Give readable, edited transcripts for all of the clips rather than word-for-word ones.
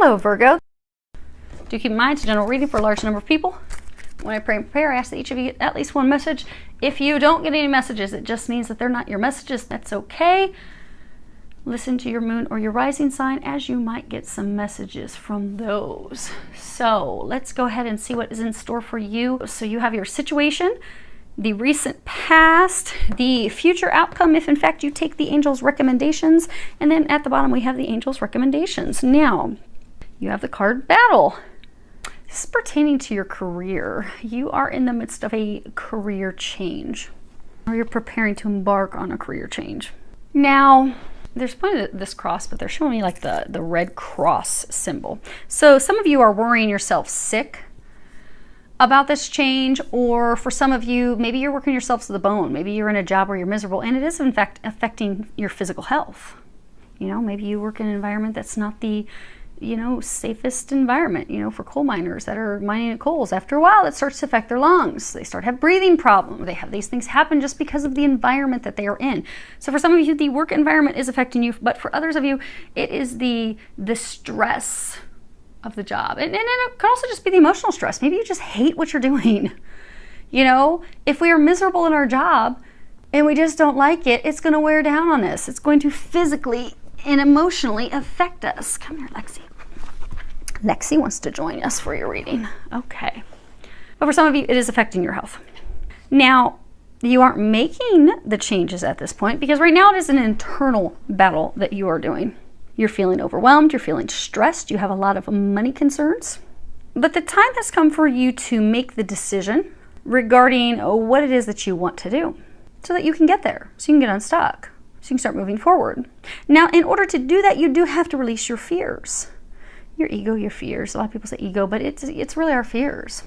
Hello, Virgo. Do keep in mind it's a general reading for a large number of people. When I pray and prepare, I ask that each of you get at least one message. If you don't get any messages, it just means that they're not your messages. That's okay. Listen to your moon or your rising sign, as you might get some messages from those. So let's go ahead and see what is in store for you. So you have your situation, the recent past, the future outcome if in fact you take the angel's recommendations, and then at the bottom we have the angel's recommendations. Now, you have the card Battle. This is pertaining to your career. You are in the midst of a career change, or you're preparing to embark on a career change. Now, there's pointed at this cross, but they're showing me like the red cross symbol. So some of you are worrying yourself sick about this change, or for some of you, maybe you're working yourself to the bone. Maybe you're in a job where you're miserable, and it is in fact affecting your physical health. You know, maybe you work in an environment that's not the safest environment, for coal miners that are mining coals. After a while, it starts to affect their lungs. They start to have breathing problems. They have these things happen just because of the environment that they are in. So for some of you, the work environment is affecting you, but for others of you, it is the stress of the job. And it could also just be the emotional stress. Maybe you just hate what you're doing. If we are miserable in our job and we just don't like it, it's going to wear down on us. It's going to physically and emotionally affect us. Come here, Lexi. Lexi wants to join us for your reading. Okay. But for some of you, it is affecting your health. Now, you aren't making the changes at this point because right now it is an internal battle that you are doing. You're feeling overwhelmed. You're feeling stressed. You have a lot of money concerns. But the time has come for you to make the decision regarding what it is that you want to do so that you can get there, so you can get unstuck, so you can start moving forward. Now, in order to do that, you do have to release your fears. Your ego, your fears. A lot of people say ego, but it's really our fears.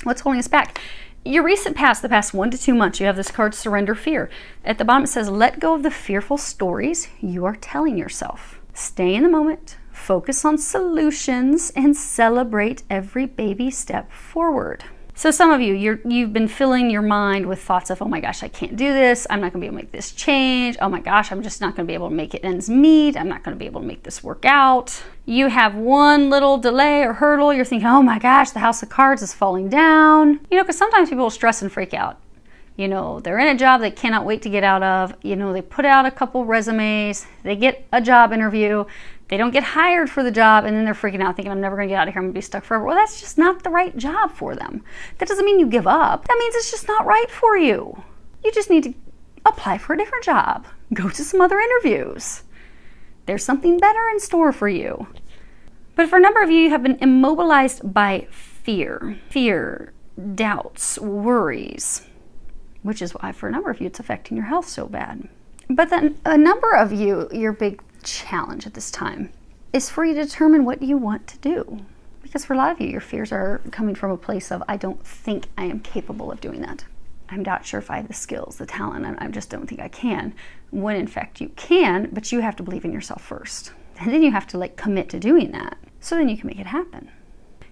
What's holding us back? Your recent past, the past 1 to 2 months, you have this card, Surrender Fear. At the bottom it says, let go of the fearful stories you are telling yourself. Stay in the moment, focus on solutions, and celebrate every baby step forward. So some of you, you've been filling your mind with thoughts of, oh my gosh, I can't do this. I'm not going to be able to make this change. Oh my gosh, I'm just not going to be able to make it ends meet. I'm not going to be able to make this work out. You have one little delay or hurdle. You're thinking, oh my gosh, the house of cards is falling down. Because sometimes people will stress and freak out. They're in a job they cannot wait to get out of. They put out a couple resumes. They get a job interview. They don't get hired for the job, and then they're freaking out thinking, I'm never going to get out of here. I'm going to be stuck forever. Well, that's just not the right job for them. That doesn't mean you give up. That means it's just not right for you. You just need to apply for a different job. Go to some other interviews. There's something better in store for you. But for a number of you, you have been immobilized by fear. Fear, doubts, worries, which is why for a number of you, it's affecting your health so bad. But then a number of you, your big challenge at this time is for you to determine what you want to do. Because for a lot of you, your fears are coming from a place of, I don't think I am capable of doing that. I'm not sure if I have the skills, the talent, I just don't think I can. When in fact you can, but you have to believe in yourself first. And then you have to commit to doing that, so then you can make it happen.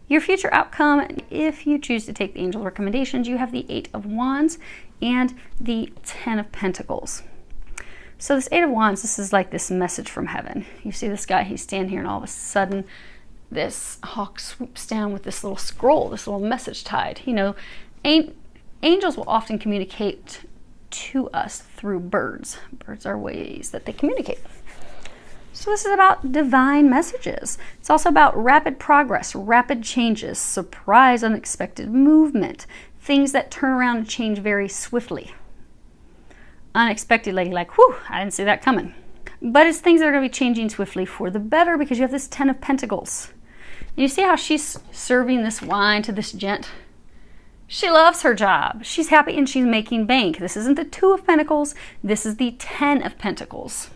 Your future outcome, if you choose to take the angel recommendations, you have the 8 of Wands and the 10 of Pentacles. So this 8 of Wands, this is like this message from heaven. You see this guy, he's standing here, and all of a sudden this hawk swoops down with this little scroll, this little message tied. Angels will often communicate to us through birds. Birds are ways that they communicate. So this is about divine messages. It's also about rapid progress, rapid changes, surprise, unexpected movement, things that turn around and change very swiftly. Unexpectedly, whew, I didn't see that coming. But it's things that are going to be changing swiftly for the better because you have this 10 of Pentacles. And you see how she's serving this wine to this gent? She loves her job. She's happy and she's making bank. This isn't the 2 of Pentacles. This is the 10 of Pentacles.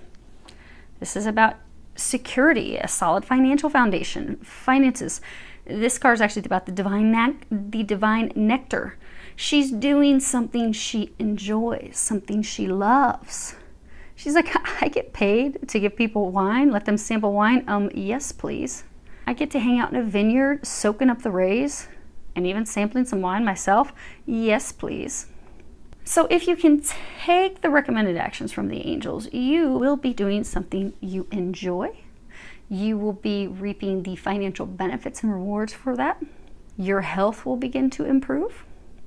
This is about security, a solid financial foundation, finances. This card is actually about the divine nectar. She's doing something she enjoys, something she loves. She's like, I get paid to give people wine, let them sample wine. Yes, please. I get to hang out in a vineyard, soaking up the rays, and even sampling some wine myself. Yes, please. So if you can take the recommended actions from the angels, you will be doing something you enjoy, You will be reaping the financial benefits and rewards for that. Your health will begin to improve.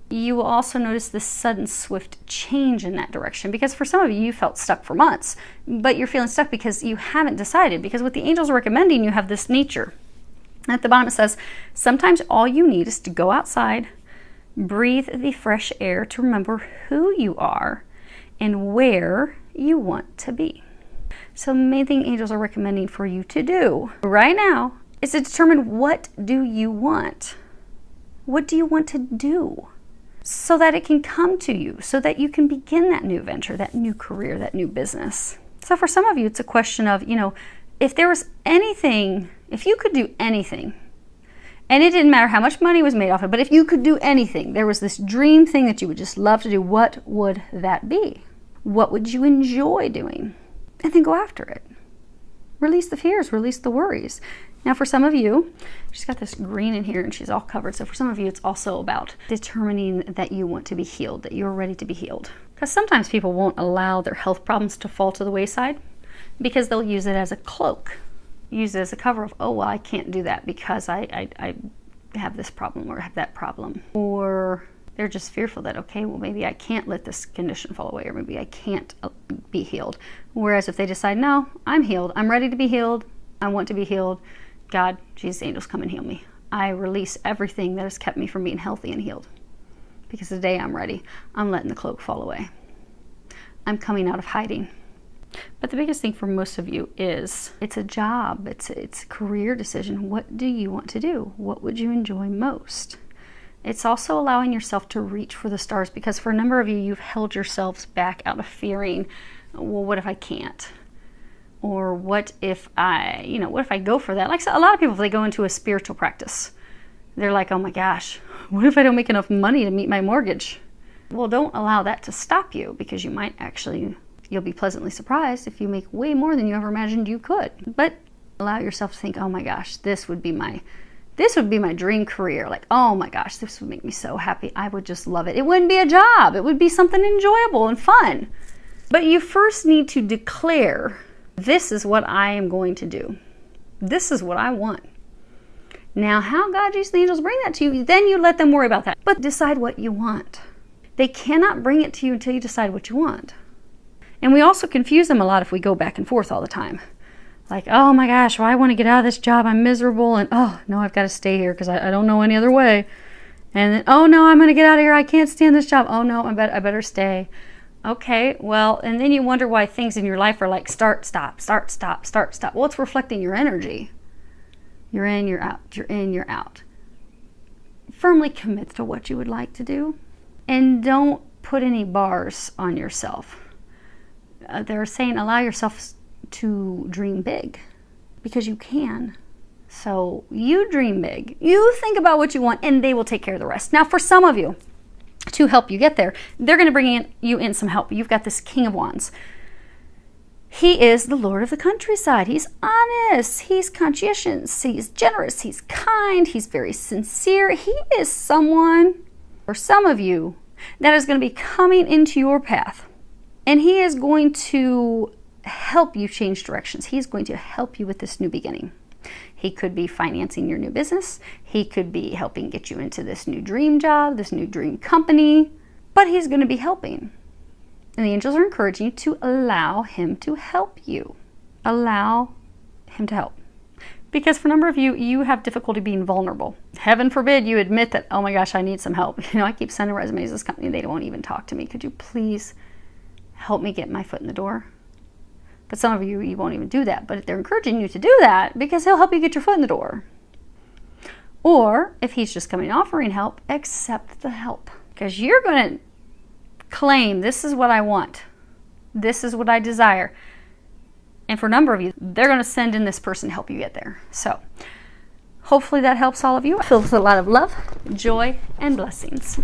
You will also notice this sudden, swift change in that direction, because for some of you, you felt stuck for months, but you're feeling stuck because you haven't decided, because what the angels are recommending, you have this nature. At the bottom it says, sometimes all you need is to go outside, breathe the fresh air to remember who you are and where you want to be. So the main thing angels are recommending for you to do right now is to determine, what do you want? What do you want to do? So that it can come to you, so that you can begin that new venture, that new career, that new business. So for some of you, it's a question of, if there was anything, if you could do anything, and it didn't matter how much money was made off it, but if you could do anything, there was this dream thing that you would just love to do, what would that be? What would you enjoy doing? And then go after it. Release the fears, release the worries. Now for some of you, she's got this green in here and she's all covered. So for some of you, it's also about determining that you want to be healed, that you're ready to be healed. Because sometimes people won't allow their health problems to fall to the wayside because they'll use it as a cloak, use it as a cover of, oh, well, I can't do that because I have this problem or have that problem. Or they're just fearful that, okay, well, maybe I can't let this condition fall away, or maybe I can't be healed. Whereas if they decide, no, I'm healed, I'm ready to be healed, I want to be healed, God, Jesus, angels, come and heal me. I release everything that has kept me from being healthy and healed. Because today I'm ready. I'm letting the cloak fall away. I'm coming out of hiding. But the biggest thing for most of you is, it's a job, it's a career decision. What do you want to do? What would you enjoy most? It's also allowing yourself to reach for the stars, because for a number of you, you've held yourselves back out of fearing, well, what if I can't? Or what if what if I go for that? Like, so a lot of people, if they go into a spiritual practice, they're like, oh my gosh, what if I don't make enough money to meet my mortgage? Well, don't allow that to stop you, because you might actually, you'll be pleasantly surprised if you make way more than you ever imagined you could. But allow yourself to think, oh my gosh, this would be my dream career. Like, oh my gosh, this would make me so happy. I would just love it. It wouldn't be a job. It would be something enjoyable and fun. But you first need to declare, this is what I am going to do. This is what I want. Now, how God, Jesus, the angels bring that to you, then you let them worry about that. But decide what you want. They cannot bring it to you until you decide what you want. And we also confuse them a lot if we go back and forth all the time. Like, oh my gosh, well, I want to get out of this job. I'm miserable. And oh, no, I've got to stay here because I don't know any other way. And then, oh no, I'm going to get out of here. I can't stand this job. Oh no, I better stay. Okay, well, and then you wonder why things in your life are like start, stop, start, stop, start, stop. Well, it's reflecting your energy. You're in, you're out, you're in, you're out. Firmly commit to what you would like to do, and don't put any bars on yourself. They're saying allow yourself to dream big, because you can. So you dream big. You think about what you want, and they will take care of the rest. Now, for some of you, to help you get there, they're going to bring you in some help. You've got this King of Wands. He is the Lord of the countryside. He's honest. He's conscientious. He's generous. He's kind. He's very sincere. He is someone, for some of you, that is going to be coming into your path. And he is going to help you change directions. He's going to help you with this new beginning. He could be financing your new business. He could be helping get you into this new dream job, this new dream company. But he's going to be helping. And the angels are encouraging you to allow him to help you. Allow him to help. Because for a number of you, you have difficulty being vulnerable. Heaven forbid you admit that, oh my gosh, I need some help. I keep sending resumes to this company. They won't even talk to me. Could you please help me get my foot in the door? But some of you, you won't even do that. But they're encouraging you to do that because he'll help you get your foot in the door. Or if he's just coming offering help, accept the help. Because you're going to claim, this is what I want. This is what I desire. And for a number of you, they're going to send in this person to help you get there. So hopefully that helps all of you. Filled with a lot of love, joy, and blessings.